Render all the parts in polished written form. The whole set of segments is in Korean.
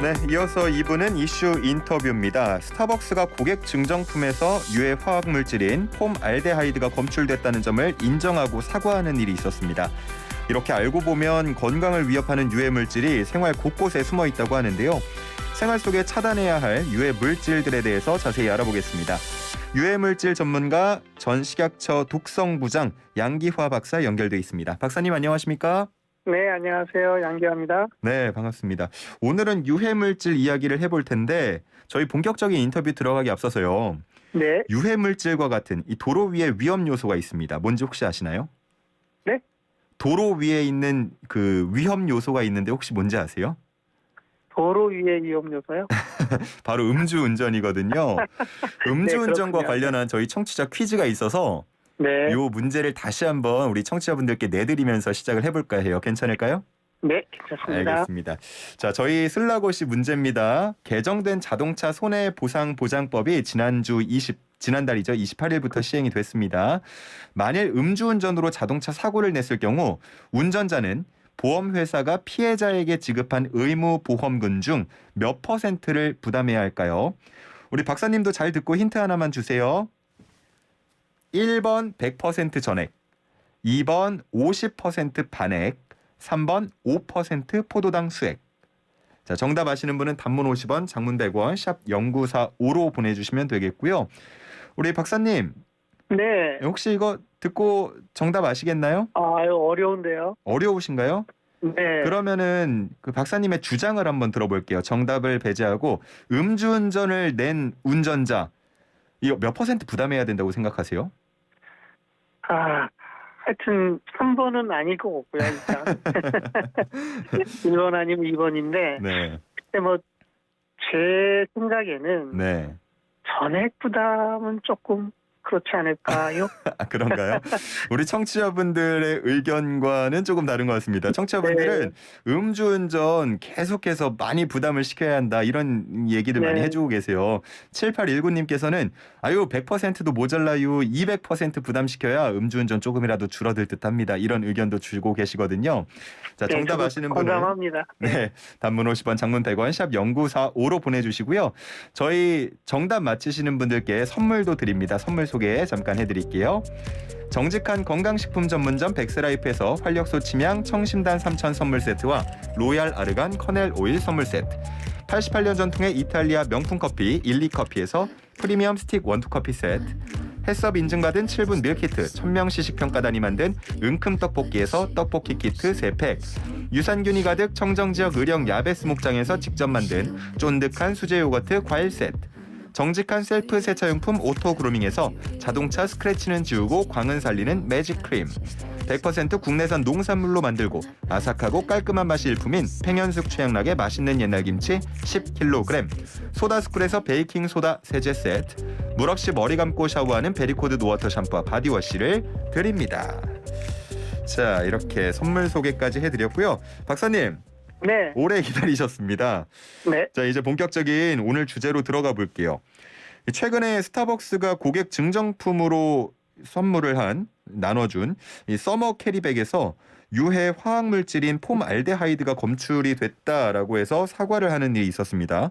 네, 이어서 2부는 이슈 인터뷰입니다. 스타벅스가 고객 증정품에서 유해 화학 물질인 폼알데하이드가 검출됐다는 점을 인정하고 사과하는 일이 있었습니다. 이렇게 알고 보면 건강을 위협하는 유해 물질이 생활 곳곳에 숨어 있다고 하는데요. 생활 속에 차단해야 할 유해 물질들에 대해서 자세히 알아보겠습니다. 유해 물질 전문가 전식약처 독성부장 양기화 박사 연결돼 있습니다. 박사님 안녕하십니까? 네, 안녕하세요. 양기화입니다. 네, 반갑습니다. 오늘은 유해물질 이야기를 해볼 텐데 저희 본격적인 인터뷰 들어가기 앞서서요. 네. 유해물질과 같은 이 도로 위에 위험 요소가 있습니다. 뭔지 혹시 아시나요? 네? 도로 위에 있는 그 위험 요소가 있는데 혹시 뭔지 아세요? 도로 위의 위험 요소요? 바로 음주운전이거든요. 음주운전과 그렇군요. 관련한 저희 청취자 퀴즈가 있어서 네. 요 문제를 다시 한번 우리 청취자분들께 내드리면서 시작을 해볼까 해요. 괜찮을까요? 네, 괜찮습니다. 알겠습니다. 자, 저희 슬라고시 문제입니다. 개정된 자동차 손해보상보장법이 지난달이죠. 28일부터 시행이 됐습니다. 만일 음주운전으로 자동차 사고를 냈을 경우 운전자는 보험회사가 피해자에게 지급한 의무보험금 중 몇 퍼센트를 부담해야 할까요? 우리 박사님도 잘 듣고 힌트 하나만 주세요. 1번 100% 전액, 2번 50% 반액, 3번 5% 포도당 수액. 자, 정답 아시는 분은 단문 50원, 장문 100원, 샵 0945로 보내주시면 되겠고요. 우리 박사님, 네. 혹시 이거 듣고 정답 아시겠나요? 아유, 어려운데요. 어려우신가요? 네. 그러면은 그 박사님의 주장을 한번 들어볼게요. 정답을 배제하고 음주운전을 낸 운전자, 이거 몇 퍼센트 부담해야 된다고 생각하세요? 하여튼 3번은 아닐 것 같고요, 일단. 1번 아니면 2번인데, 네. 근데 뭐, 제 생각에는 네. 전액 부담은 조금 그렇지 않을까요? 그런가요? 우리 청취자분들의 의견과는 조금 다른 것 같습니다. 청취자분들은 음주운전 계속해서 많이 부담을 시켜야 한다 이런 얘기들 많이 네. 해주고 계세요. 7819님께서는 아유 100%도 모자라요. 200% 부담시켜야 음주운전 조금이라도 줄어들 듯합니다. 이런 의견도 주고 계시거든요. 자, 정답 저도 아시는 분은 공감합니다. 네, 단문 50원, 장문 100원, 샵 0945로 보내주시고요. 저희 정답 맞히시는 분들께 선물도 드립니다. 선물 소개 잠깐 해드릴게요. 정직한 건강식품 전문점 백스라이프에서 활력소 침향 청심단 3000 선물 세트와 로얄 아르간 커넬 오일 선물 세트, 88년 전통의 이탈리아 명품 커피 일리커피에서 프리미엄 스틱 원투커피 세트, 햇섭 인증받은 7분 밀키트 1000명 시식평가단이 만든 은큼 떡볶이에서 떡볶이 키트 3팩, 유산균이 가득 청정지역 의령 야베스 목장에서 직접 만든 쫀득한 수제 요거트 과일 세트, 정직한 셀프 세차용품 오토그루밍에서 자동차 스크래치는 지우고 광은 살리는 매직 크림, 100% 국내산 농산물로 만들고 아삭하고 깔끔한 맛이 일품인 팽현숙 최양락의 맛있는 옛날김치 10kg, 소다스쿨에서 베이킹소다 세제 세트, 물 없이 머리 감고 샤워하는 베리코드 노워터 샴푸와 바디워시를 드립니다. 자, 이렇게 선물 소개까지 해드렸고요. 박사님, 네. 오래 기다리셨습니다. 네. 자, 이제 본격적인 오늘 주제로 들어가 볼게요. 최근에 스타벅스가 고객 증정품으로 나눠준 이 서머 캐리백에서 유해 화학물질인 폼알데하이드가 검출이 됐다라고 해서 사과를 하는 일이 있었습니다.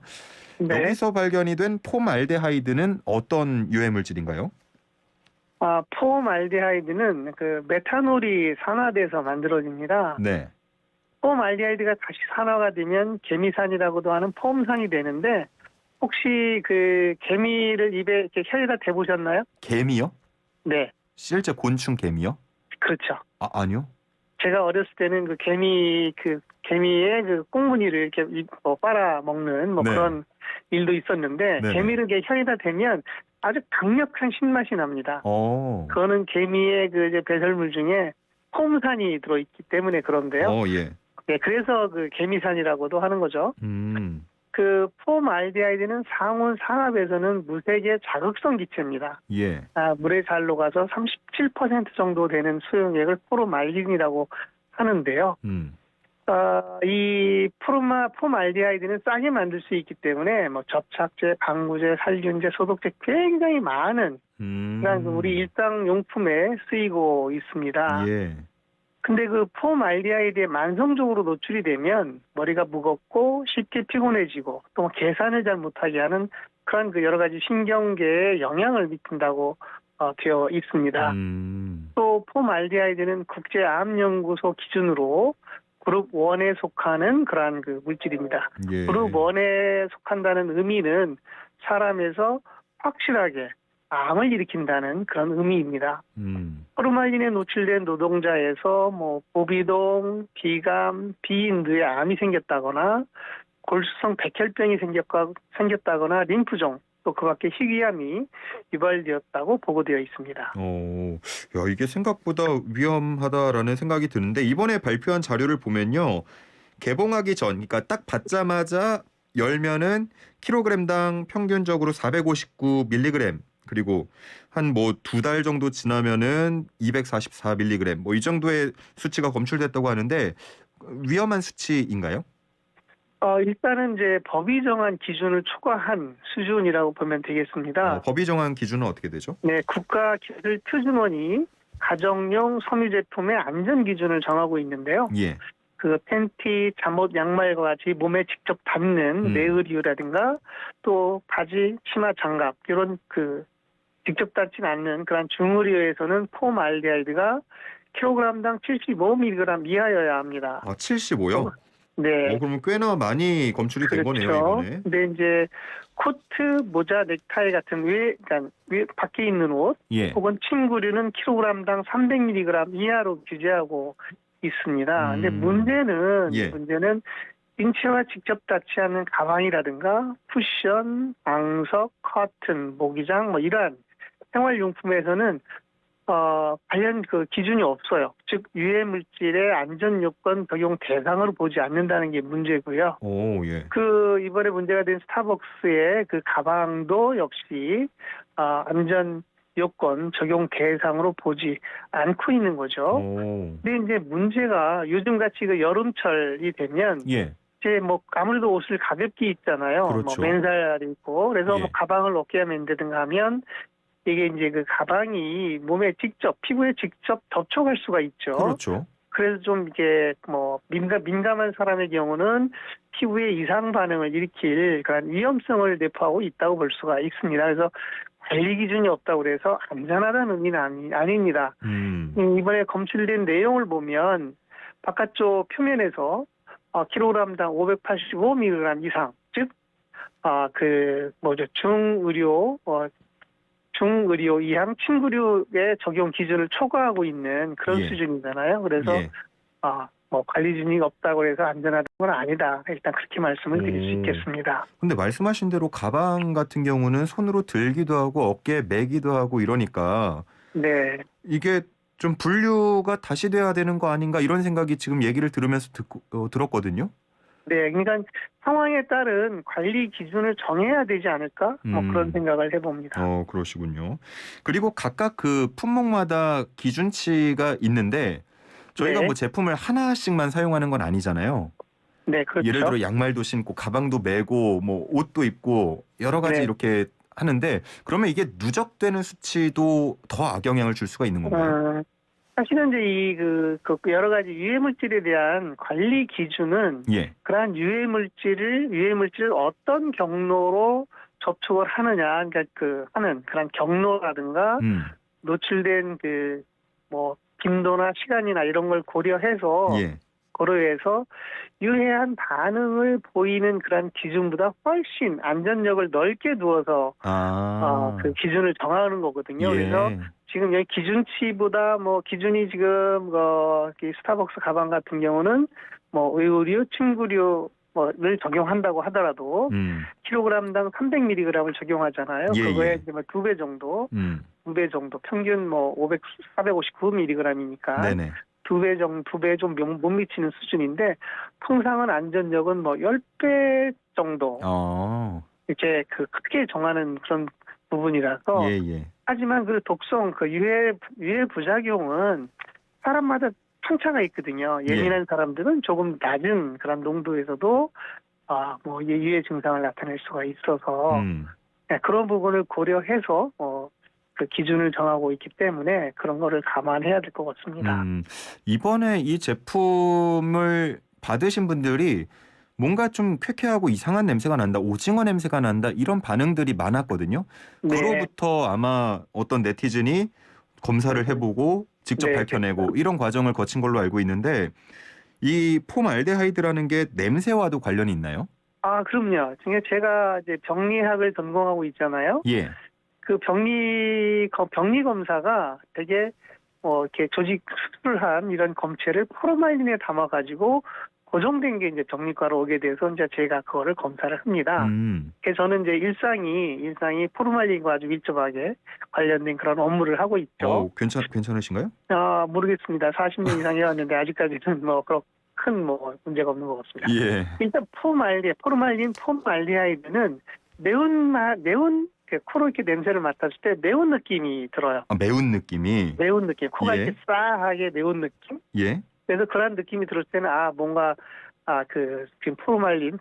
네. 여기서 발견이 된 폼알데하이드는 어떤 유해 물질인가요? 폼알데하이드는 그 메탄올이 산화돼서 만들어집니다. 네. 폼알데하이드가 다시 산화가 되면 개미산이라고도 하는 폼산이 되는데, 혹시 그 개미를 입에 이렇게 혀에다 대보셨나요? 개미요? 네, 실제 곤충 개미요? 그렇죠. 아니요. 제가 어렸을 때는 그 개미의 그 꽁무니를 이렇게 빨아 먹는 네. 그런 일도 있었는데, 네네. 개미를 이렇게 혀에다 대면 아주 강력한 신맛이 납니다. 그거는 개미의 그 이제 배설물 중에 폼산이 들어있기 때문에 그런데요. 예. 네, 그래서 그 개미산이라고도 하는 거죠. 그 폼알데하이드는 상온 상압에서는 무색의 자극성 기체입니다. 예. 물에 잘 녹아서 37% 정도 되는 수용액을 포르말린이라고 하는데요. 이 폼알데하이드는 싸게 만들 수 있기 때문에 뭐 접착제, 방부제, 살균제, 소독제 굉장히 많은 그냥 우리 일상용품에 쓰이고 있습니다. 예. 근데 그 폼알데히드에 만성적으로 노출이 되면 머리가 무겁고 쉽게 피곤해지고 또 계산을 잘 못하게 하는 그런 그 여러 가지 신경계에 영향을 미친다고 되어 있습니다. 또 폼알데히드는 국제암연구소 기준으로 그룹 1에 속하는 그러한 그 물질입니다. 예. 그룹 1에 속한다는 의미는 사람에서 확실하게 암을 일으킨다는 그런 의미입니다. 호르마린에 노출된 노동자에서 뭐 고비동, 비감, 비인두에 암이 생겼다거나 골수성 백혈병이 생겼다거나 림프종 또 그밖에 희귀암이 유발되었다고 보고되어 있습니다. 야, 이게 생각보다 위험하다라는 생각이 드는데 이번에 발표한 자료를 보면요. 개봉하기 전, 그러니까 딱 받자마자 열면은 킬로그램당 평균적으로 459mg 그리고 한 뭐 2달 정도 지나면은 244mg 뭐 이 정도의 수치가 검출됐다고 하는데 위험한 수치인가요? 일단은 이제 법이 정한 기준을 초과한 수준이라고 보면 되겠습니다. 법이 정한 기준은 어떻게 되죠? 네, 국가기술표준원이 가정용 섬유 제품의 안전 기준을 정하고 있는데요. 예. 그 팬티, 잠옷, 양말과 같이 몸에 직접 닿는 내의류라든가 또 바지, 치마, 장갑 이런 그 직접 닿지는 않는 그런 중의류에서는 폼알데히드가 킬로그램당 75mg 이하여야 합니다. 75요? 네. 그러면 꽤나 많이 검출이 된 거네요, 이번에. 근데 이제 코트, 모자, 넥타이 같은 그러니까 위에 밖에 있는 옷 예. 혹은 침구류는 킬로그램당 300mg 이하로 규제하고 있습니다. 근데 문제는 인체와 직접 닿지 않는 가방이라든가 쿠션, 방석, 커튼, 모기장 뭐 이러한 생활용품에서는 관련 그 기준이 없어요. 즉 유해 물질의 안전 요건 적용 대상으로 보지 않는다는 게 문제고요. 예. 그 이번에 문제가 된 스타벅스의 그 가방도 역시 안전 요건 적용 대상으로 보지 않고 있는 거죠. 근데 이제 문제가 요즘 같이 그 여름철이 되면 예. 이제 뭐 아무래도 옷을 가볍게 입잖아요. 그렇죠. 뭐 맨살 입고 그래서 예. 뭐 가방을 어깨에 맨다든가 하면 이게 이제 그 가방이 몸에 직접 피부에 직접 접촉할 수가 있죠. 그렇죠. 그래서 좀 이게 뭐 민감한 사람의 경우는 피부에 이상 반응을 일으킬 그런 위험성을 내포하고 있다고 볼 수가 있습니다. 그래서 관리 기준이 없다고 그래서 안전하다는 의미는 아닙니다. 이번에 검출된 내용을 보면 바깥쪽 표면에서 킬로그램당 585mg 이상, 즉 중의료 이항 침구류의 적용 기준을 초과하고 있는 그런 수준이잖아요. 그래서 뭐 관리 기준이 없다고 해서 안전하다는 건 아니다. 일단 그렇게 말씀을 드릴 수 있겠습니다. 근데 말씀하신 대로 가방 같은 경우는 손으로 들기도 하고 어깨에 매기도 하고 이러니까 네. 이게 좀 분류가 다시 돼야 되는 거 아닌가 이런 생각이 지금 얘기를 들으면서 들었거든요. 네, 그러니까 상황에 따른 관리 기준을 정해야 되지 않을까? 뭐 그런 생각을 해봅니다. 그러시군요. 그리고 각각 그 품목마다 기준치가 있는데 저희가 뭐 제품을 하나씩만 사용하는 건 아니잖아요. 네, 그렇죠. 예를 들어 양말도 신고 가방도 메고 뭐 옷도 입고 여러 가지 이렇게 하는데 그러면 이게 누적되는 수치도 더 악영향을 줄 수가 있는 건가요? 사실은 이제 그 여러 가지 유해 물질에 대한 관리 기준은 그러한 유해 물질을 어떤 경로로 접촉을 하느냐, 그러니까 하는 그런 경로라든가 노출된 뭐 빈도나 시간이나 이런 걸 고려해서 유해한 반응을 보이는 그런 기준보다 훨씬 안전력을 넓게 두어서 그 기준을 정하는 거거든요. 그래서 지금 여기 기준치보다 뭐 기준이 지금 스타벅스 가방 같은 경우는 뭐 의류류, 침구류를 적용한다고 하더라도 킬로그램당 300mg을 적용하잖아요. 그거에 이제 뭐 2배 정도, 2배 정도 평균 뭐 459mg이니까. 네네. 2배 좀 못 미치는 수준인데 통상은 안전력은 뭐 10배 정도 이렇게 크게 정하는 그런 부분이라서 하지만 그 독성, 유해 부작용은 사람마다 편차가 있거든요. 예민한 사람들은 조금 낮은 그런 농도에서도 뭐 유해 증상을 나타낼 수가 있어서 그런 부분을 고려해서 그 기준을 정하고 있기 때문에 그런 거를 감안해야 될 것 같습니다. 이번에 이 제품을 받으신 분들이 뭔가 좀 쾌쾌하고 이상한 냄새가 난다, 오징어 냄새가 난다 이런 반응들이 많았거든요. 네. 그로부터 아마 어떤 네티즌이 검사를 해보고 직접 네, 밝혀내고 이런 과정을 거친 걸로 알고 있는데 이 폼알데하이드라는 게 냄새와도 관련이 있나요? 아, 그럼요. 지금 제가 이제 병리학을 전공하고 있잖아요. 예. 그 병리 검사가 되게 이렇게 조직 수술을 한 이런 검체를 포르말린에 담아가지고 고정된 게 이제 정리과로 오게 돼서 이제 제가 그거를 검사를 합니다. 그래서 저는 이제 일상이 포르말린과 아주 밀접하게 관련된 그런 업무를 하고 있죠. 괜찮으신가요? 모르겠습니다. 40년 이상 해왔는데 아직까지는 뭐 그렇게 큰 문제가 없는 것 같습니다. 예. 일단 포르말린 폼알데하이드는 매운 코로 이렇게 냄새를 맡았을 때 매운 느낌이 들어요. 매운 느낌이. 매운 느낌. 코가 예. 이렇게 싸하게 매운 느낌. 예. 그래서 그런 느낌이 들을 때는 뭔가 지금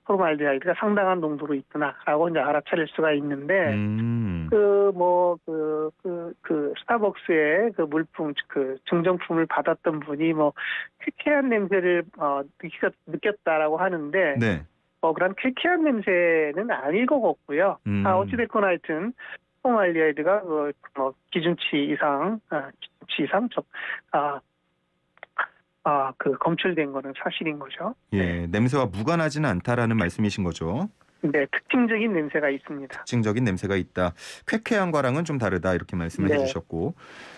폼알데하이드가 상당한 농도로 있구나라고 이제 알아차릴 수가 있는데 스타벅스의 그 물품 증정품을 받았던 분이 쾌쾌한 냄새를 느꼈다라고 하는데 네. 그런 쾌쾌한 냄새는 아닐 것 같고요. 어찌됐거나 하여튼 폼알데하이드가 기준치 이상 검출된 거는 사실인 거죠. 예, 냄새와 무관하지는 않다라는 말씀이신 거죠. 네, 특징적인 냄새가 있습니다. 특징적인 냄새가 있다. 쾌쾌한 거랑은 좀 다르다 이렇게 말씀을 해주셨고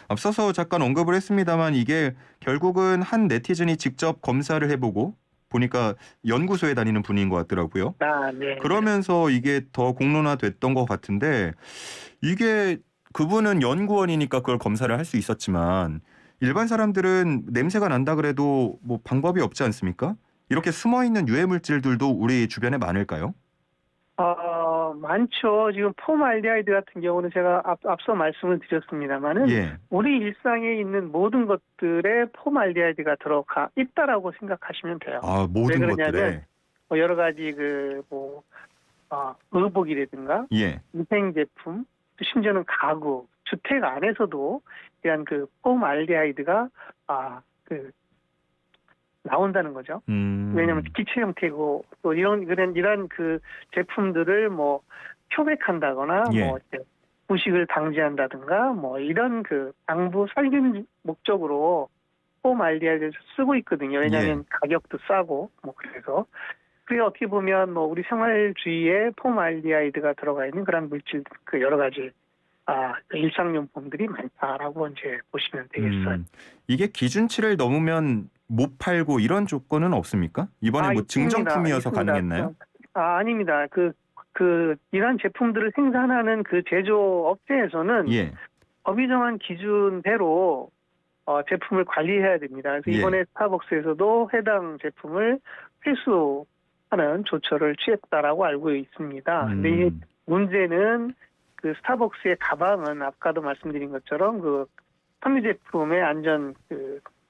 앞서서 잠깐 언급을 했습니다만 이게 결국은 한 네티즌이 직접 검사를 해보고 보니까 연구소에 다니는 분인 것 같더라고요. 네. 그러면서 이게 더 공론화됐던 것 같은데 이게 그분은 연구원이니까 그걸 검사를 할 수 있었지만 일반 사람들은 냄새가 난다 그래도 뭐 방법이 없지 않습니까? 이렇게 숨어있는 유해 물질들도 우리 주변에 많을까요? 많죠. 지금 폼알데하이드 같은 경우는 제가 앞서 말씀을 드렸습니다만은 우리 일상에 있는 모든 것들에 폼알데하이드가 들어가 있다라고 생각하시면 돼요. 모든 것들에 여러 가지 의복이라든가 위생 제품, 심지어는 가구, 주택 안에서도 이런 폼알데하이드가 나온다는 거죠. 왜냐하면 기체 형태고 또 이런 그 제품들을 표백한다거나 부식을 방지한다든가 이런 방부 살균 목적으로 폼알데하이드를 쓰고 있거든요. 왜냐하면 가격도 싸고 그래서 어떻게 보면 우리 생활주의에 폼알데하이드가 들어가 있는 그런 물질 여러 가지 일상용품들이 많다라고 이제 보시면 되겠어요. 이게 기준치를 넘으면 못 팔고 이런 조건은 없습니까? 이번에 증정품이어서 가능했나요? 아닙니다. 이런 제품들을 생산하는 그 제조업체에서는 법이 정한 기준대로 제품을 관리해야 됩니다. 그래서 이번에 스타벅스에서도 해당 제품을 필수하는 조처를 취했다라고 알고 있습니다. 근데 이 문제는 스타벅스의 가방은 아까도 말씀드린 것처럼 섬유 제품의 안전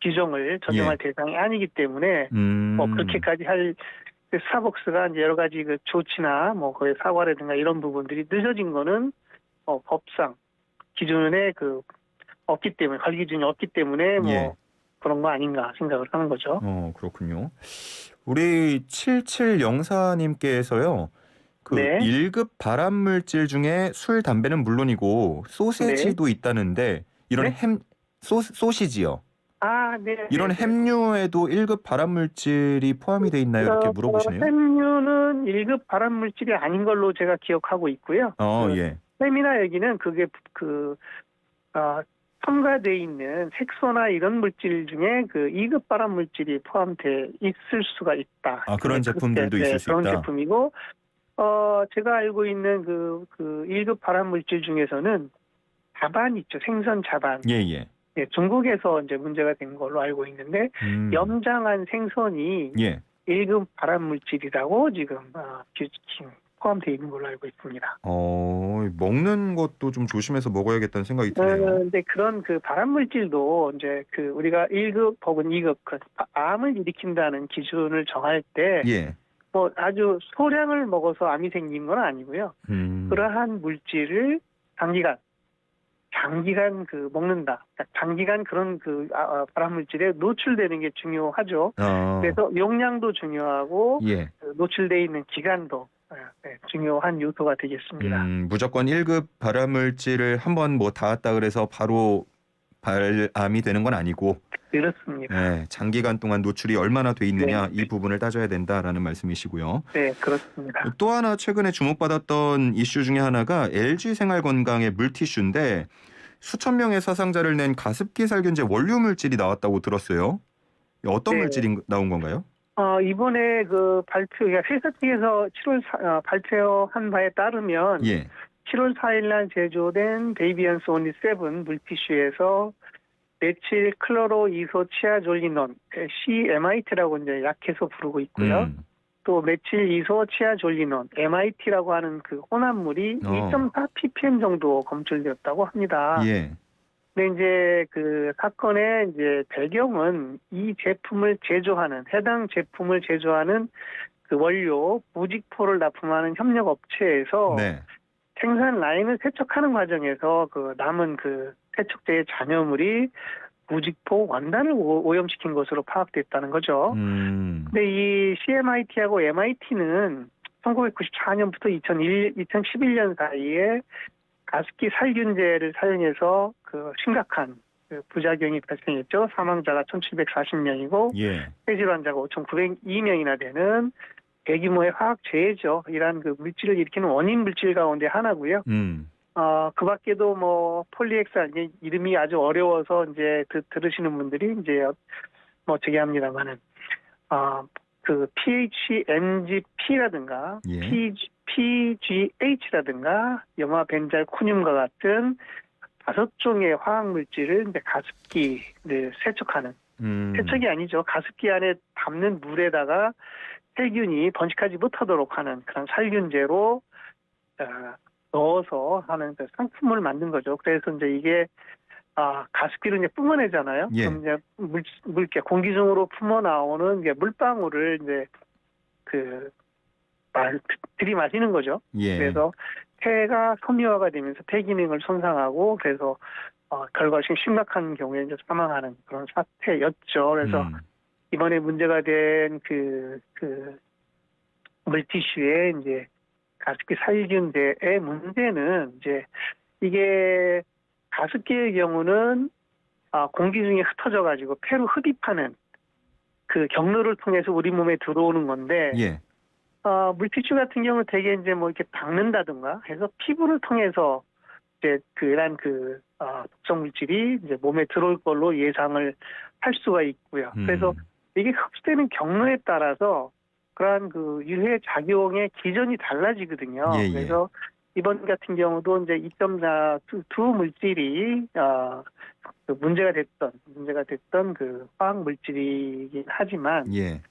규정을 적용할 대상이 아니기 때문에 그렇게까지 할 스타벅스가 이제 여러 가지 조치나 거의 사과라든가 이런 부분들이 늦어진 거는 법상 기준에 없기 때문에 관리 기준이 없기 때문에 그런 거 아닌가 생각을 하는 거죠. 그렇군요. 우리 7704님께서요. 1급 발암물질 중에 술, 담배는 물론이고 소세지도 있다는데 이런 소시지요. 이런 햄류에도 1급 발암물질이 포함이 돼 있나요? 이렇게 물어보시네요. 햄류는 1급 발암물질이 아닌 걸로 제가 기억하고 있고요. 햄이나 여기는 그게 첨가되어 있는 색소나 이런 물질 중에 2급 발암물질이 포함돼 있을 수가 있다. 그런 제품들도 있을 수 있다. 그런 제품이고 제가 알고 있는 1급 발암물질 중에서는 자반 있죠. 생선 자반. 중국에서 이제 문제가 된 걸로 알고 있는데 염장한 생선이 1급 발암물질이라고 지금 포함되어 있는 걸로 알고 있습니다. 먹는 것도 좀 조심해서 먹어야겠다는 생각이 드네요. 근데 그런 발암물질도 이제 우리가 1급 혹은 2급 암을 일으킨다는 기준을 정할 때 아주 소량을 먹어서 암이 생긴 건 아니고요. 그러한 물질을 단기간 장기간 먹는다. 그러니까 장기간 그런 발암물질에 노출되는 게 중요하죠. 그래서 용량도 중요하고 예. 노출돼 있는 기간도 중요한 요소가 되겠습니다. 무조건 1급 발암물질을 한번 뭐 닿았다 그래서 바로 발암이 되는 건 아니고 그렇습니다. 네, 장기간 동안 노출이 얼마나 돼 있느냐 네. 이 부분을 따져야 된다라는 말씀이시고요. 네, 그렇습니다. 또 하나 최근에 주목받았던 이슈 중에 하나가 LG 생활건강의 물티슈인데 수천 명의 사상자를 낸 가습기 살균제 원료 물질이 나왔다고 들었어요. 어떤 네. 물질이 나온 건가요? 이번에 회사 측에서 7월 발표한 바에 따르면 예. 7월 4일 날 제조된 데이비언스 온리 7 물티슈에서 메칠 클로로 이소치아졸리논 CMIT라고 이제 약해서 부르고 있고요. 또 메칠 이소치아졸리논 MIT라고 하는 그 혼합물이 2.4 ppm 정도 검출되었다고 합니다. 예. 근데 이제 그 사건의 이제 배경은 이 제품을 제조하는 해당 제품을 제조하는 그 원료 무직포를 납품하는 협력 업체에서 네. 생산 라인을 세척하는 과정에서 그 남은 그 세척제의 잔여물이 무직포 원단을 오염시킨 것으로 파악됐다는 거죠. 근데 이 CMIT하고 MIT는 1994년부터 2011년 사이에 가습기 살균제를 사용해서 그 심각한 부작용이 발생했죠. 사망자가 1,740명이고 예. 폐질 환자가 5,902명이나 되는 대규모의 화학 재해죠. 이러한 그 물질을 일으키는 원인 물질 가운데 하나고요. 그 밖에도 뭐 폴리엑살 이름이 아주 어려워서 이제 들으시는 분들이 이제 저기 합니다만은 그 PHMGP라든가 예. PGH라든가 염화 벤잘 쿠늄과 같은 5종의 화학 물질을 이제 가습기를 세척하는 세척이 아니죠. 가습기 안에 담는 물에다가 세균이 번식하지 못하도록 하는 그런 살균제로 넣어서 하는 그 상품을 만든 거죠. 그래서 이제 이게 가습기를 이제 뿜어내잖아요. 예. 그럼 이제 공기 중으로 품어 나오는 물방울을 이제 들이마시는 거죠. 예. 그래서 폐가 섬유화가 되면서 폐 기능을 손상하고 그래서 결과적으로 심각한 경우에 이제 사망하는 그런 사태였죠. 그래서 이번에 문제가 된 그 물티슈의 이제 가습기 살균제의 문제는 이제 이게 가습기의 경우는 공기 중에 흩어져 가지고 폐로 흡입하는 그 경로를 통해서 우리 몸에 들어오는 건데 예. 물티슈 같은 경우는 되게 이제 뭐 이렇게 닦는다든가 해서 피부를 통해서 이제 독성 물질이 이제 몸에 들어올 걸로 예상을 할 수가 있고요. 그래서 이게 흡수되는 경로에 따라서 그러한 그 유해 작용의 기전이 달라지거든요. 예, 예. 그래서 이번 같은 경우도 이제 2.4 두 물질이 문제가 됐던 그 화학 물질이긴 하지만 예.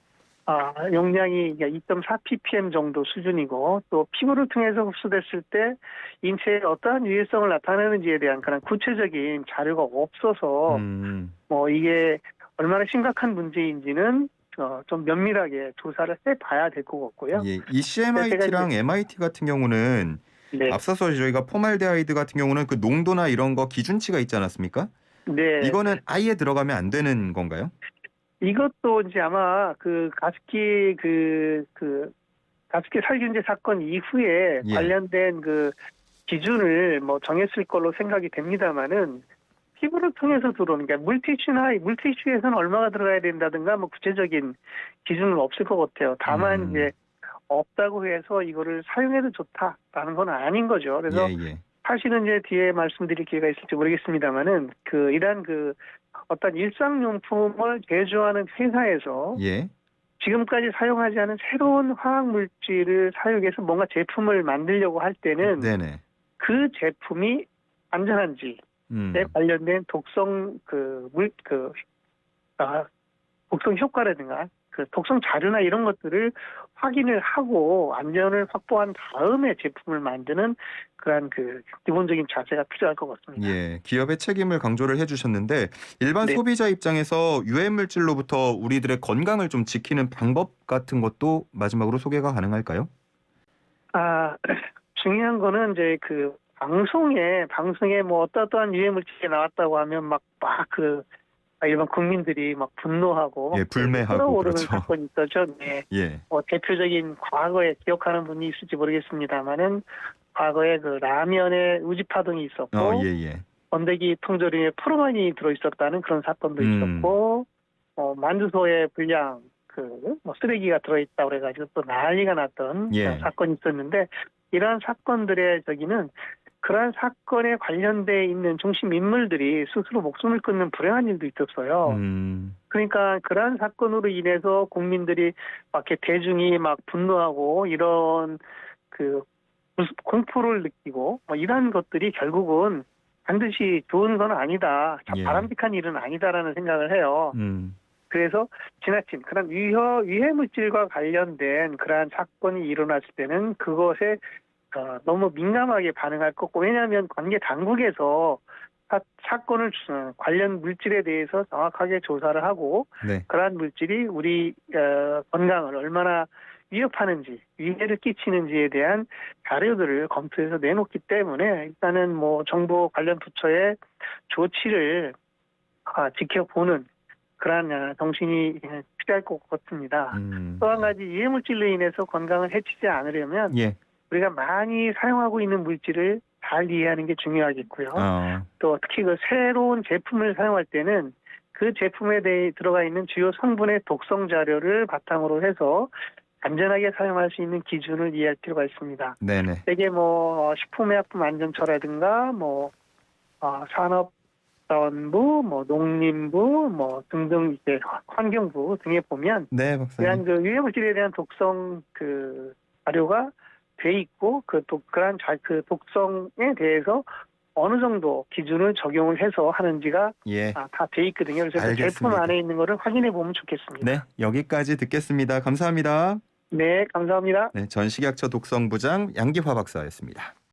용량이 2.4 ppm 정도 수준이고 또 피부를 통해서 흡수됐을 때 인체에 어떠한 유해성을 나타내는지에 대한 그런 구체적인 자료가 없어서 뭐 이게 얼마나 심각한 문제인지는 좀 면밀하게 조사를 해봐야 될 것 같고요. 예. 이 CMIT랑 MIT 같은 경우는 네. 앞서서 저희가 포말데하이드 같은 경우는 그 농도나 이런 거 기준치가 있지 않았습니까? 네. 이거는 아예 들어가면 안 되는 건가요? 이것도 이제 아마 그 가습기 가습기 살균제 사건 이후에 예. 관련된 그 기준을 뭐 정했을 걸로 생각이 됩니다만은 피부를 통해서 들어오는 게 물티슈에서는 얼마가 들어가야 된다든가 뭐 구체적인 기준은 없을 것 같아요. 다만 이제 없다고 해서 이거를 사용해도 좋다라는 건 아닌 거죠. 그래서 예. 사실은 이제 뒤에 말씀드릴 기회가 있을지 모르겠습니다만은 이러한 어떤 일상용품을 제조하는 회사에서 예. 지금까지 사용하지 않은 새로운 화학 물질을 사용해서 뭔가 제품을 만들려고 할 때는 네네. 그 제품이 안전한지에 관련된 독성 독성 효과라든가 독성 자료나 이런 것들을 확인을 하고 안전을 확보한 다음에 제품을 만드는 그러한 기본적인 자세가 필요할 것 같습니다. 예, 기업의 책임을 강조를 해주셨는데 일반 네. 소비자 입장에서 유해 물질로부터 우리들의 건강을 좀 지키는 방법 같은 것도 마지막으로 소개가 가능할까요? 중요한 거는 이제 방송에 뭐 어떠한 유해 물질이 나왔다고 하면 막 일반 국민들이 막 분노하고 예, 불매하고 끓어오르는 그렇죠. 사건이 있었죠. 네. 예. 대표적인 과거에 기억하는 분이 있을지 모르겠습니다만은 과거에 그 라면에 우지파동이 있었고 예. 건더기 통조림에 포르만이 들어있었다는 그런 사건도 있었고 만두소에 불량 쓰레기가 들어있다고 그래가지고 또 난리가 났던 예. 사건이 있었는데 이러한 사건들의 그러한 사건에 관련돼 있는 중심 인물들이 스스로 목숨을 끊는 불행한 일도 있었어요. 그러니까 그러한 사건으로 인해서 국민들이 막 이렇게 대중이 막 분노하고 이런 공포를 느끼고 뭐 이러한 것들이 결국은 반드시 좋은 건 아니다. 예. 바람직한 일은 아니다라는 생각을 해요. 그래서 지나친 그런 유해 물질과 관련된 그러한 사건이 일어났을 때는 그것에 너무 민감하게 반응할 거고, 왜냐하면 관계 당국에서 사건을 관련 물질에 대해서 정확하게 조사를 하고 네. 그러한 물질이 우리 건강을 얼마나 위협하는지, 위해를 끼치는지에 대한 자료들을 검토해서 내놓기 때문에 일단은 뭐 정부 관련 부처의 조치를 지켜보는 그러한 정신이 필요할 것 같습니다. 또 한 가지 유해 물질로 인해서 건강을 해치지 않으려면 예. 우리가 많이 사용하고 있는 물질을 잘 이해하는 게 중요하겠고요. 또 특히 그 새로운 제품을 사용할 때는 그 제품에 대해 들어가 있는 주요 성분의 독성 자료를 바탕으로 해서 안전하게 사용할 수 있는 기준을 이해할 필요가 있습니다. 네네. 세계 식품의약품안전처라든가 산업자원부, 농림부 등등 이제 환경부 등에 보면 네, 박사님. 이러한 유해 물질에 대한 독성 자료가 돼 있고 그러한 독성에 대해서 어느 정도 기준을 적용을 해서 하는지가 다 돼 있거든요. 그래서 그 제품 안에 있는 거를 확인해 보면 좋겠습니다. 네, 여기까지 듣겠습니다. 감사합니다. 네, 감사합니다. 네, 전식약처 독성부장 양기화 박사였습니다.